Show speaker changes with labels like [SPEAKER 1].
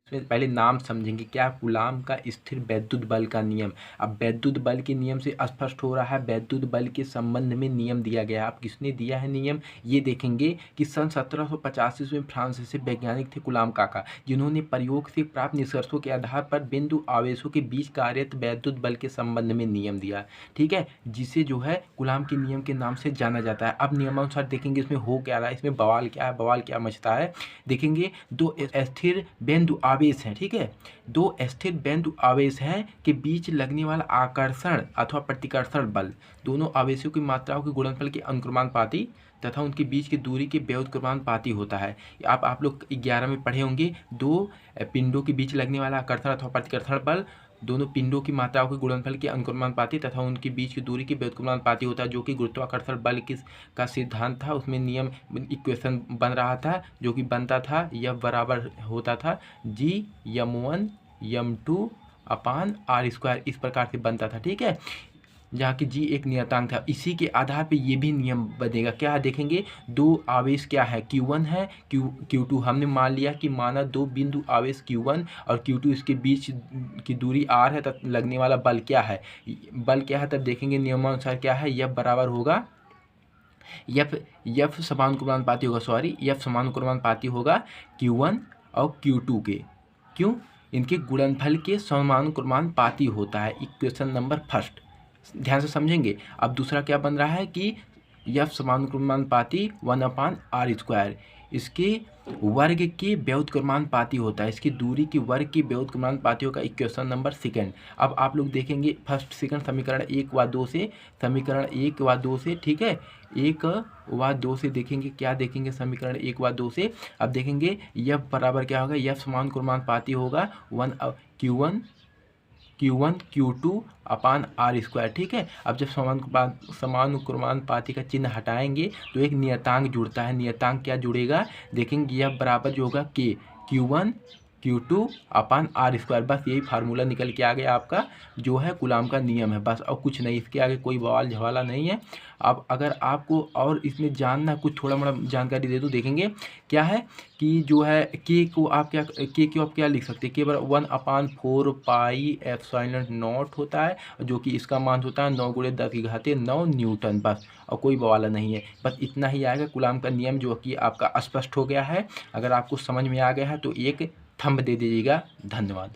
[SPEAKER 1] इसमें पहले नाम समझेंगे क्या कूलाम का स्थिर वैद्युत बल का नियम। अब वैद्युत बल के नियम से स्पष्ट हो रहा है वैद्युत बल के संबंध में नियम दिया गया है। अब किसने दिया है नियम, ये देखेंगे कि सन 1785 में फ्रांसीसी वैज्ञानिक थे कूलाम काका, जिन्होंने प्रयोग से प्राप्त निष्कर्षों के आधार पर बिंदु आवेशों के बीच कार्यरत वैद्युत बल के संबंध में नियम दिया, ठीक है, जिसे जो है कूलाम के नियम के नाम से जाना जाता है। अब नियमानुसार देखेंगे इसमें हो क्या रहा है, इसमें बवाल क्या है, बवाल क्या मचता है। देखेंगे दो स्थिर बिंदु आवेश हैं, ठीक है, दो स्थिर बिंदु आवेश हैं के बीच लगने वाला आकर्षण अथवा प्रतिकर्षण बल दोनों आवेशों की मात्राओं के गुणनफल के अनुक्रमानुपाती तथा उनके बीच की दूरी के व्युत्क्रमानुपाती होता है। आप लोग 11 में पढ़े होंगे, दो पिंडों के बीच लगने वाला आकर्षण अथवा प्रतिकर्षण बल दोनों पिंडों की मात्राओं के गुणनफल के अनुक्रमानुपाती तथा उनके बीच की दूरी के व्युत्क्रमानुपाती होता है, जो कि गुरुत्वाकर्षण बल का सिद्धांत था। उसमें नियम इक्वेशन बन रहा था, जो कि बनता था F बराबर होता था G(m1 m2 अपान r²), इस प्रकार से बनता था, ठीक है, जहाँ की G एक नियतांक था। इसी के आधार पे ये भी नियम बनेगा। क्या देखेंगे, दो आवेश क्या है, Q1 है, Q2 हमने मान लिया कि माना दो बिंदु आवेश Q1 और Q2 इसके बीच की दूरी r है, तब लगने वाला बल क्या है, बल क्या है, तब देखेंगे नियमानुसार क्या है, F बराबर होगा F समानुक्रमानुपाती होगा, F समानुक्रमानुपाती होगा Q1 और Q2 के। क्यों, इनके गुणनफल के समानुक्रमानुपाती होता है। इक्वेशन नंबर फर्स्ट ध्यान से समझेंगे। अब दूसरा क्या बन रहा है कि F समानुक्रमानुपाती 1/r², इसके वर्ग के व्युत्क्रमानुपाती होता है, इसकी दूरी की वर्ग की व्युत्क्रमानुपाती होगा। Equation number second. अब आप लोग देखेंगे फर्स्ट सेकंड समीकरण 1 व 2 से, समीकरण 1 व 2 से, ठीक है, 1 व 2 से देखेंगे, क्या देखेंगे समीकरण 1 व 2 से। अब देखेंगे F बराबर क्या होगा, F समानुक्रमानुपाती होगा Q1 Q2 अपान r², ठीक है। अब जब समानुक्रमानुपाती का चिन्ह हटाएंगे तो एक नियतांक जुड़ता है। नियतांक क्या जुड़ेगा, देखेंगे F बराबर जो होगा Q1 Q2 अपान r²। बस यही फार्मूला निकल के आ गया आपका, जो है कूलाम का नियम है, बस और कुछ नहीं, इसके आगे कोई बवाल झवाला नहीं है। अब अगर आपको और इसमें जानना कुछ थोड़ा मोड़ा जानकारी दे दूँ, देखेंगे क्या है कि जो है के को आप क्या लिख सकते हैं, के बराबर 1/4 पाई एप्सिलॉन नॉट होता है, जो कि इसका मान होता है 9 × 10⁹ न्यूटन, बस और कोई बवाला नहीं है। बस इतना ही आएगा कूलाम का नियम, जो कि आपका स्पष्ट हो गया है। अगर आपको समझ में आ गया है तो एक थंब दे दीजिएगा। धन्यवाद।